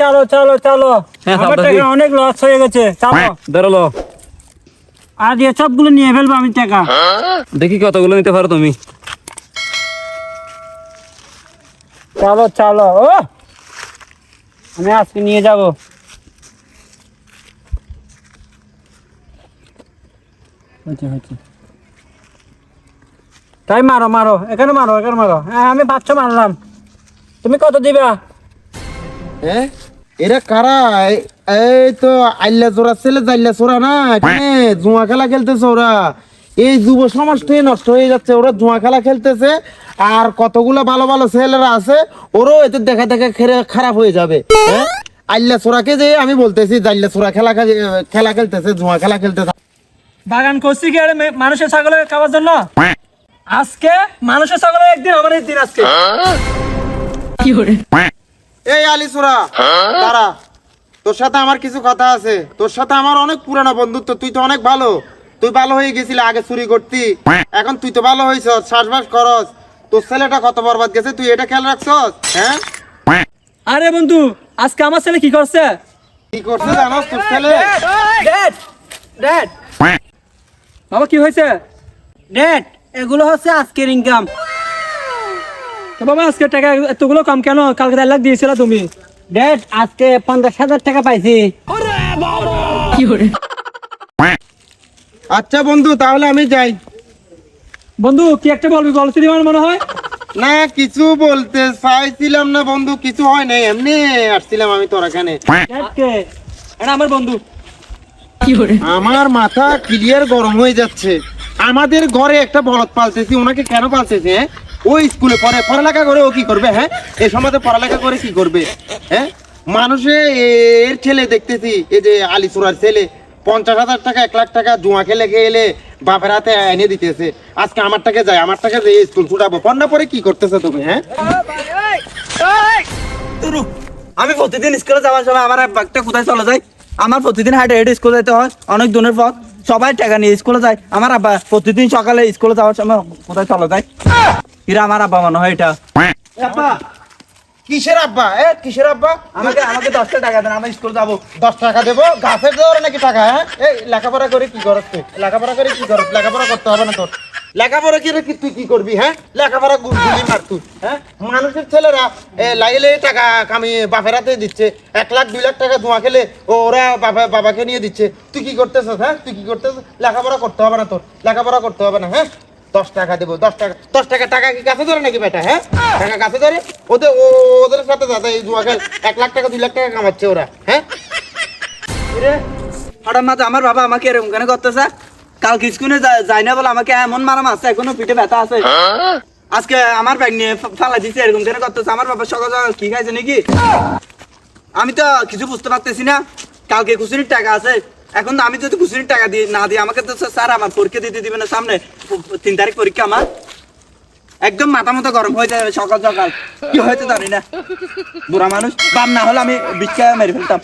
চলো চলো চলো, হ্যাঁ, আমার সাবধানে। টাকা অনেক লস হয়ে গেছে, চলো। দাঁড়ালো, আজ এসবগুলো নিয়ে ফেলবো আমি টাকা। দেখি কতগুলো নিতে পারো তুমি। চলো চলো, ও আমি আজকে নিয়ে যাব। তাই মারো মারো, এখানে মারো, এখানে মারো। হ্যাঁ আমি 500 মারলাম, তুমি কত দিবা? হ্যাঁ এরা কারা? এই তো আইলা চোরা ছেলে, জাইলা চোরা না, এখানে জুয়া খেলা খেলতেছে ওরা। এই যুব সমাজটাই নষ্ট হয়ে যাচ্ছে, ওরা জুয়া খেলা খেলতেছে। আর কতগুলো ভালো ভালো ছেলেরা আছে, ওরও এতে দেখা দেখা খারাপ হয়ে যাবে। হ্যাঁ আইলা চোরাকে যে আমি বলতেছি, জাইলা চোরা খেলা খেলতেছে, জুয়া খেলা খেলতেছে। বাগান করছি কি আরে মানুষের ছাগলের খাওয়ার জন্য? আজকে মানুষের ছাগলের একদিন, আমার একদিন আজকে। এই আলি চোরা, তারা তোর সাথে আমার কিছু কথা আছে। তোর সাথে আমার অনেক পুরানো বন্ধুত্ব, তুই তো অনেক ভালো। তুই ভালো হয়ে গেছিলি, আগে চুরি করতি, এখন তুই তো ভালো হয়েছ, চাষবাস করস। তোর ছেলেটা কত বরবাদ গেছে, তুই এটা খেয়াল রাখছস? হ্যাঁ আরে বন্ধু, আজকে আমার ছেলে কি করছে? কি করছে জানোস তোর ছেলে? ড্যাড ড্যাড, বাবা কি হয়েছে? ড্যাড এগুলো হচ্ছে আজকের ইনকাম। তো বাবা আজকে টাকা এতগুলো কম কেন? কালকে 1 লাখ দিয়েছিল তুমি। ড্যাড আজকে 50,000 টাকা পাইছি। আচ্ছা বন্ধু, তাহলে আমি যাই। বন্ধু কি একটা বলবি, বলছিলি আমার মনে হয়। না কিছু বলতে চাইছিলাম না বন্ধু, কিছু হয় নাই, এমনি আসছিলাম আমি তোর এখানে। ড্যাড কে? এটা আমার বন্ধু। আমার মাথা ক্লিয়ার গরম হয়ে যাচ্ছে। আমাদের ঘরে একটা বলদ পালতেছি, ওনাকে কেন পালতেছি? হ্যাঁ ওই স্কুলে পড়ে, পড়ালেখা করে ও কি করবে? হ্যাঁ এই সমাজে পড়ালেখা করে কি করবে? হ্যাঁ মানুষে এর ছেলে দেখতেছি, এই যে আলি চোরার ছেলে 50,000 টাকা 1 লাখ টাকা জুয়া খেলে খেলে বাপের হাতে এনে দিতেছে। আজকে আমার টাকা যায়, আমার টাকা দিয়ে স্কুল ছুটাবো, পড়না পরে কি করতেছে তুমি? হ্যাঁ আমি প্রতিদিন স্কুলে যাওয়ার সময় আমার ব্যাগটা কোথায় চলে যায়? আমার প্রতিদিন হাইটে হেঁটে স্কুলে যেতে হয়, অনেক দূরের পথ। সবাই টাকা নিয়ে স্কুলে যায়, আমার আব্বা প্রতিদিন সকালে স্কুলে যাওয়ার সময় কোথায় চলে যায়? এরা আমার আব্বা মনে হয় এটা। আব্বা কিসের আব্বা? কিসের আব্বা? আমাকে আমাকে 10টা টাকা দেন, আমি স্কুলে যাবো। 10 টাকা দেবো? গাছের দেওয়ার নাকি টাকা? হ্যাঁ এই লেখাপড়া করে কি করছ তুই? লেখাপড়া করে কি করছ? লেখাপড়া করতে হবে না তোর। লেখাপড়া করে কি তুই কি করবি? হ্যাঁ লেখাপড়া গুলি মার তুই। হ্যাঁ মানুষের ছেলেরা লাইলে টাকা কামিয়ে বাপের হাতে দিচ্ছে, 1 লাখ 2 লাখ টাকা জমা খেলে ওরা বাবাকে নিয়ে দিচ্ছে। তুই কি করতেছ? হ্যাঁ তুই কি করতেছ? লেখাপড়া করতে হবে না তোর, লেখাপড়া করতে হবে না। হ্যাঁ 10 টাকা দেবো, 10 টাকা। 10 টাকা টাকা কি কাছে ধরে নাকি বেটা? হ্যাঁ টাকা কাছে ধরে? ওদের সাথে দাদা এই জুয়া খেল, 1 লাখ টাকা 2 লাখ টাকা কামাচ্ছে ওরা। হ্যাঁ হঠাৎ মাঝে আমার বাবা আমাকে এরকম কেন করতেছে? কালকে স্কুলে যাই না বলে আমাকে এমন মারাম আছে, এখনো পিঠে ব্যথা আছে। আজকে আমার ব্যাগ নিয়ে ফালা দিচ্ছে, এরকম কেন করতেছে? আমার বাবা সকাল সকাল কি খাইছে নাকি? আমি তো কিছু বুঝতে পারতেছি না। কালকে খুচুরির টাকা আছে, এখন আমি যদি খুচুরির টাকা না দিই, আমাকে তো স্যার আমার পরীক্ষা দিতে দিবে না। সামনে 3 তারিখ পরীক্ষা আমার। একদম মাথা মতো গরম হয়ে যায় সকাল সকাল, কি হয়েছে জানি না। বুড়া মানুষ, বাপ না হলে আমি ভিক্ষা মেরে ফেলতাম।